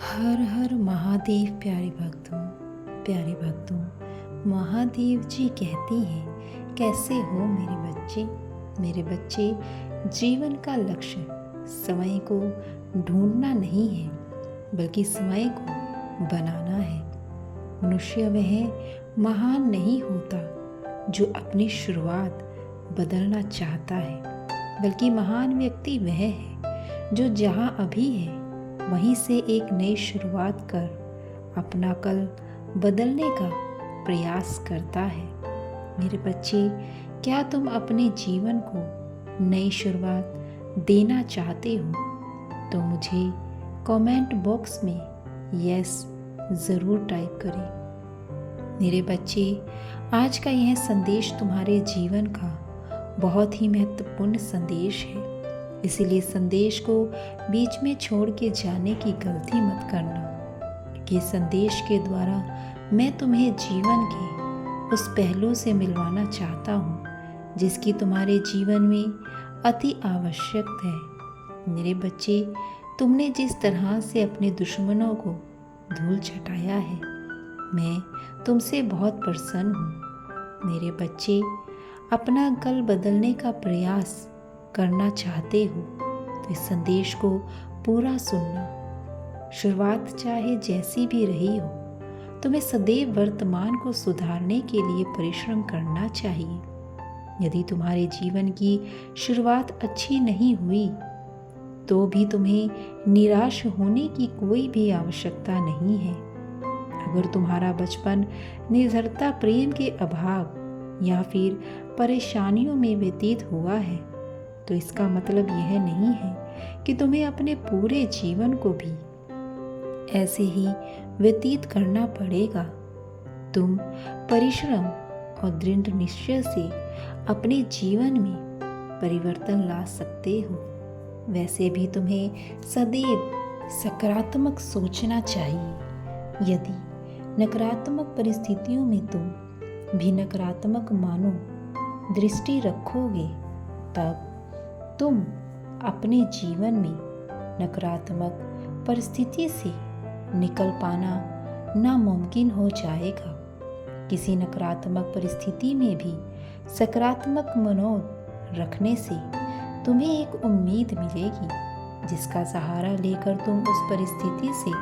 हर हर महादेव। प्यारे भक्तों, महादेव जी कहती हैं, कैसे हो मेरे बच्चे। मेरे बच्चे, जीवन का लक्ष्य समय को ढूंढना नहीं है, बल्कि समय को बनाना है। मनुष्य वह महान नहीं होता जो अपनी शुरुआत बदलना चाहता है, बल्कि महान व्यक्ति वह है जो जहाँ अभी है वहीं से एक नई शुरुआत कर अपना कल बदलने का प्रयास करता है। मेरे बच्चे, क्या तुम अपने जीवन को नई शुरुआत देना चाहते हो? तो मुझे कमेंट बॉक्स में यस ज़रूर टाइप करें। मेरे बच्चे, आज का यह संदेश तुम्हारे जीवन का बहुत ही महत्वपूर्ण संदेश है, इसीलिए संदेश को बीच में छोड़ के जाने की गलती मत करना। ये संदेश के द्वारा मैं तुम्हें जीवन के उस पहलू से मिलवाना चाहता हूँ जिसकी तुम्हारे जीवन में अति आवश्यक है। मेरे बच्चे, तुमने जिस तरह से अपने दुश्मनों को धूल छटाया है, मैं तुमसे बहुत प्रसन्न हूँ। मेरे बच्चे, अपना कल बदलने का प्रयास करना चाहते हो तो इस संदेश को पूरा सुनना। शुरुआत चाहे जैसी भी रही हो, तुम्हें सदैव वर्तमान को सुधारने के लिए परिश्रम करना चाहिए। यदि तुम्हारे जीवन की शुरुआत अच्छी नहीं हुई तो भी तुम्हें निराश होने की कोई भी आवश्यकता नहीं है। अगर तुम्हारा बचपन निर्धरता, प्रेम के अभाव या फिर परेशानियों में व्यतीत हुआ है तो इसका मतलब यह नहीं है कि तुम्हें अपने पूरे जीवन को भी ऐसे ही व्यतीत करना पड़ेगा। तुम परिश्रम और दृढ़ निश्चय से अपने जीवन में परिवर्तन ला सकते हो। वैसे भी तुम्हें सदैव सकारात्मक सोचना चाहिए। यदि नकारात्मक परिस्थितियों में तुम भी नकारात्मक मानो दृष्टि रखोगे, तब तुम अपने जीवन में नकारात्मक परिस्थिति से निकल पाना नामुमकिन हो जाएगा। किसी नकारात्मक परिस्थिति में भी सकारात्मक मनोद रखने से तुम्हें एक उम्मीद मिलेगी जिसका सहारा लेकर तुम उस परिस्थिति से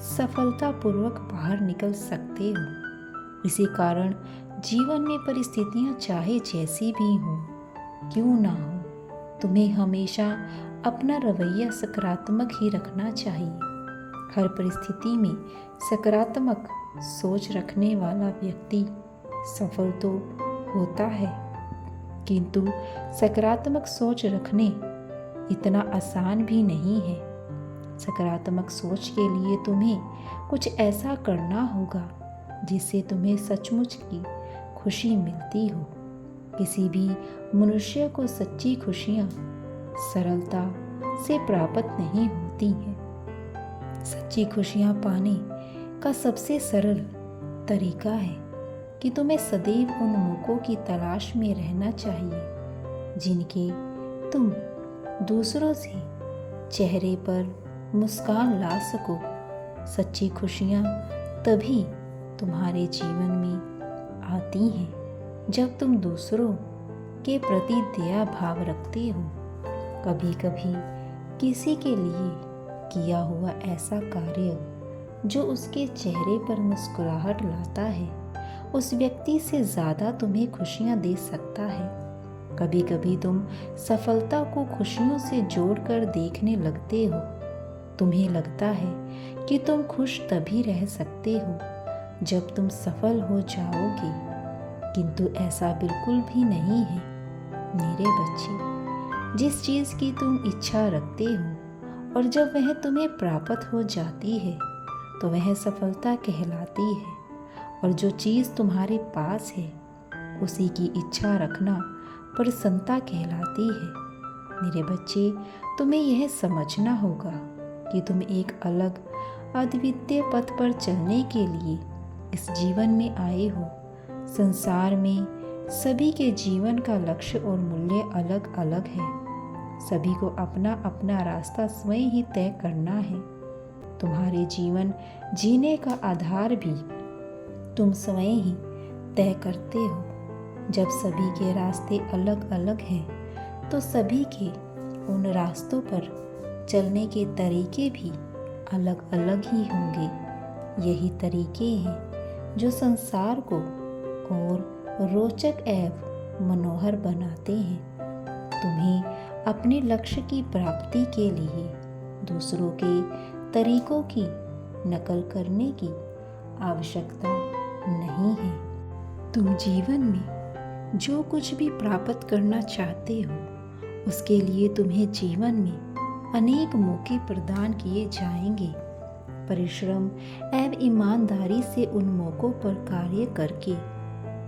सफलतापूर्वक बाहर निकल सकते हो। इसी कारण जीवन में परिस्थितियां चाहे जैसी भी हों, क्यों ना हो, तुम्हें हमेशा अपना रवैया सकारात्मक ही रखना चाहिए। हर परिस्थिति में सकारात्मक सोच रखने वाला व्यक्ति सफल तो होता है, किंतु सकारात्मक सोच रखने इतना आसान भी नहीं है। सकारात्मक सोच के लिए तुम्हें कुछ ऐसा करना होगा जिससे तुम्हें सचमुच की खुशी मिलती हो। किसी भी मनुष्य को सच्ची खुशियाँ सरलता से प्राप्त नहीं होती हैं। सच्ची खुशियाँ पाने का सबसे सरल तरीका है कि तुम्हें सदैव उन मौक़ों की तलाश में रहना चाहिए जिनके तुम दूसरों से चेहरे पर मुस्कान ला सको। सच्ची खुशियाँ तभी तुम्हारे जीवन में आती हैं जब तुम दूसरों के प्रति दया भाव रखते हो। कभी कभी किसी के लिए किया हुआ ऐसा कार्य जो उसके चेहरे पर मुस्कुराहट लाता है, उस व्यक्ति से ज़्यादा तुम्हें खुशियाँ दे सकता है। कभी कभी तुम सफलता को खुशियों से जोड़कर देखने लगते हो। तुम्हें लगता है कि तुम खुश तभी रह सकते हो जब तुम सफल हो जाओगे, किंतु ऐसा बिल्कुल भी नहीं है। मेरे बच्चे, जिस चीज़ की तुम इच्छा रखते हो और जब वह तुम्हें प्राप्त हो जाती है तो वह सफलता कहलाती है, और जो चीज़ तुम्हारे पास है उसी की इच्छा रखना प्रसन्नता कहलाती है। मेरे बच्चे, तुम्हें यह समझना होगा कि तुम एक अलग अद्वितीय पथ पर चलने के लिए इस जीवन में आए हो। संसार में सभी के जीवन का लक्ष्य और मूल्य अलग अलग है। सभी को अपना अपना रास्ता स्वयं ही तय करना है। तुम्हारे जीवन जीने का आधार भी तुम स्वयं ही तय करते हो। जब सभी के रास्ते अलग अलग हैं तो सभी के उन रास्तों पर चलने के तरीके भी अलग अलग ही होंगे। यही तरीके हैं जो संसार को और रोचक एवं मनोहर बनाते हैं। तुम्हें अपने लक्ष्य की प्राप्ति के लिए दूसरों के तरीकों की नकल करने की आवश्यकता नहीं है। तुम जीवन में जो कुछ भी प्राप्त करना चाहते हो उसके लिए तुम्हें जीवन में अनेक मौके प्रदान किए जाएंगे। परिश्रम एवं ईमानदारी से उन मौकों पर कार्य करके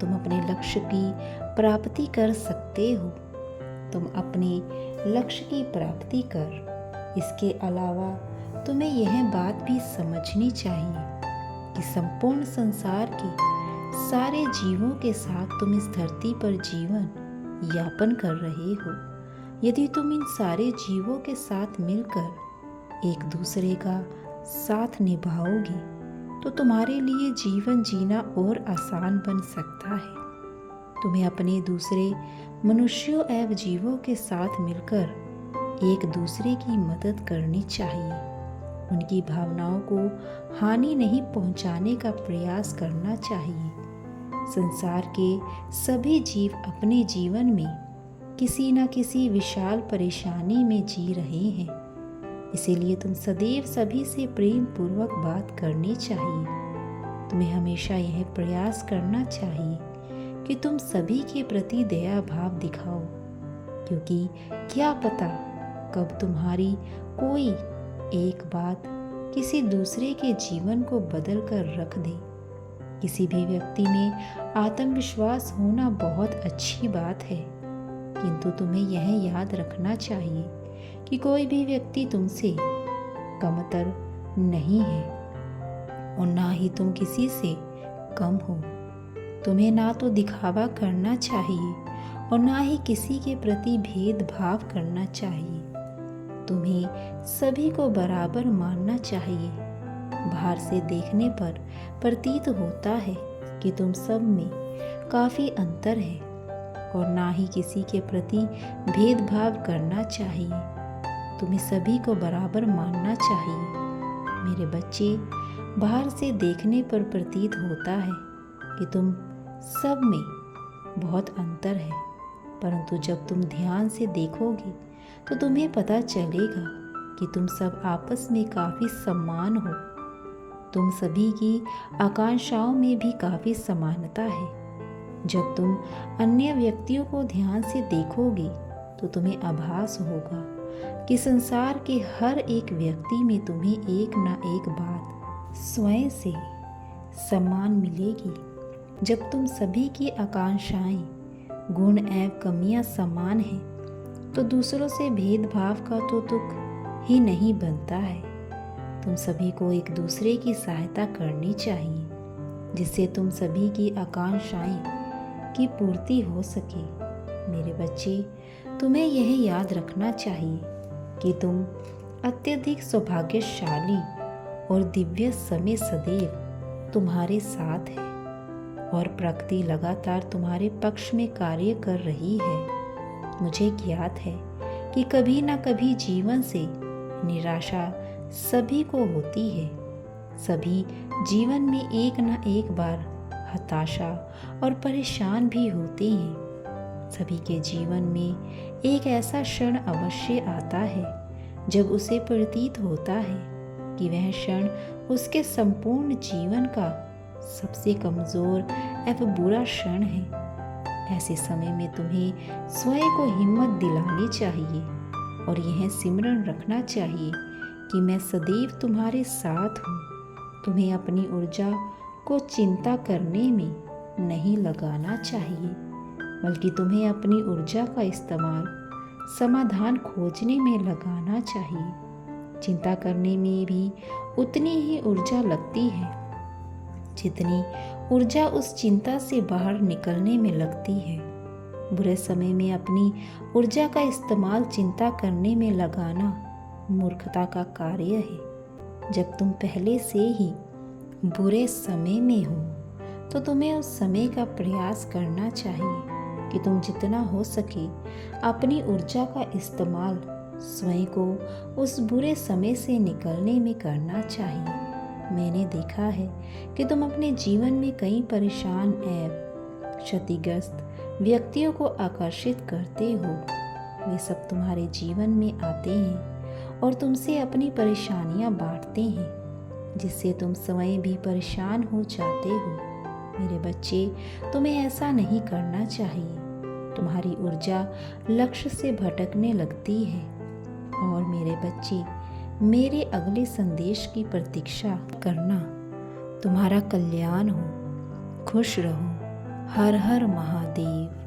तुम अपने लक्ष्य की प्राप्ति कर सकते हो। तुम अपने लक्ष्य की प्राप्ति कर इसके अलावा तुम्हें यह बात भी समझनी चाहिए कि संपूर्ण संसार के सारे जीवों के साथ तुम इस धरती पर जीवन यापन कर रहे हो। यदि तुम इन सारे जीवों के साथ मिलकर एक दूसरे का साथ निभाओगे तो तुम्हारे लिए जीवन जीना और आसान बन सकता है। तुम्हें अपने दूसरे मनुष्यों एवं जीवों के साथ मिलकर एक दूसरे की मदद करनी चाहिए। उनकी भावनाओं को हानि नहीं पहुंचाने का प्रयास करना चाहिए। संसार के सभी जीव अपने जीवन में किसी न किसी विशाल परेशानी में जी रहे हैं। इसीलिए तुम सदैव सभी से प्रेम पूर्वक बात करनी चाहिए। तुम्हें हमेशा यह प्रयास करना चाहिए कि तुम सभी के प्रति दया भाव दिखाओ, क्योंकि क्या पता कब तुम्हारी कोई एक बात किसी दूसरे के जीवन को बदल कर रख दे। किसी भी व्यक्ति में आत्मविश्वास होना बहुत अच्छी बात है, किंतु तुम्हें यह याद रखना चाहिए कि कोई भी व्यक्ति तुमसे कमतर नहीं है और ना ही तुम किसी से कम हो। तुम्हें ना तो दिखावा करना चाहिए और ना ही किसी के प्रति भेदभाव करना चाहिए। तुम्हें सभी को बराबर मानना चाहिए। बाहर से देखने पर प्रतीत होता है कि तुम सब में काफ़ी अंतर है और ना ही किसी के प्रति भेदभाव करना चाहिए। तुम्हें सभी को बराबर मानना चाहिए। मेरे बच्चे, बाहर से देखने पर प्रतीत होता है कि तुम सब में बहुत अंतर है, परंतु जब तुम ध्यान से देखोगे तो तुम्हें पता चलेगा कि तुम सब आपस में काफ़ी समान हो। तुम सभी की आकांक्षाओं में भी काफ़ी समानता है। जब तुम अन्य व्यक्तियों को ध्यान से देखोगे तो तुम्हें आभास होगा कि संसार के हर एक व्यक्ति में तुम्हें एक ना एक बात स्वयं से सम्मान मिलेगी। जब तुम सभी की आकांक्षाएं, गुण एवं कमियां समान हैं तो दूसरों से भेदभाव का तो तुक ही नहीं बनता है। तुम सभी को एक दूसरे की सहायता करनी चाहिए जिससे तुम सभी की आकांक्षाएं की पूर्ति हो सके। मेरे बच्चे, तुम्हें यह याद रखना चाहिए कि तुम अत्यधिक सौभाग्यशाली और दिव्य समय सदैव तुम्हारे साथ है और प्रकृति लगातार तुम्हारे पक्ष में कार्य कर रही है। मुझे ज्ञात है कि कभी ना कभी जीवन से निराशा सभी को होती है। सभी जीवन में एक ना एक बार हताशा और परेशान भी होते हैं। सभी के जीवन में एक ऐसा क्षण अवश्य आता है जब उसे प्रतीत होता है कि वह क्षण उसके संपूर्ण जीवन का सबसे कमज़ोर एवं बुरा क्षण है। ऐसे समय में तुम्हें स्वयं को हिम्मत दिलानी चाहिए और यह सिमरन रखना चाहिए कि मैं सदैव तुम्हारे साथ हूँ। तुम्हें अपनी ऊर्जा को चिंता करने में नहीं लगाना चाहिए, बल्कि तुम्हें अपनी ऊर्जा का इस्तेमाल समाधान खोजने में लगाना चाहिए। चिंता करने में भी उतनी ही ऊर्जा लगती है जितनी ऊर्जा उस चिंता से बाहर निकलने में लगती है। बुरे समय में अपनी ऊर्जा का इस्तेमाल चिंता करने में लगाना मूर्खता का कार्य है। जब तुम पहले से ही बुरे समय में हो तो तुम्हें उस समय का प्रयास करना चाहिए कि तुम जितना हो सके अपनी ऊर्जा का इस्तेमाल स्वयं को उस बुरे समय से निकलने में करना चाहिए। मैंने देखा है कि तुम अपने जीवन में कई परेशान एवं क्षतिग्रस्त व्यक्तियों को आकर्षित करते हो। वे सब तुम्हारे जीवन में आते हैं और तुमसे अपनी परेशानियां बांटते हैं, जिससे तुम स्वयं भी परेशान हो जाते हो। मेरे बच्चे, तुम्हें ऐसा नहीं करना चाहिए। तुम्हारी ऊर्जा लक्ष्य से भटकने लगती है। और मेरे बच्चे, मेरे अगले संदेश की प्रतीक्षा करना। तुम्हारा कल्याण हो। खुश रहो। हर हर महादेव।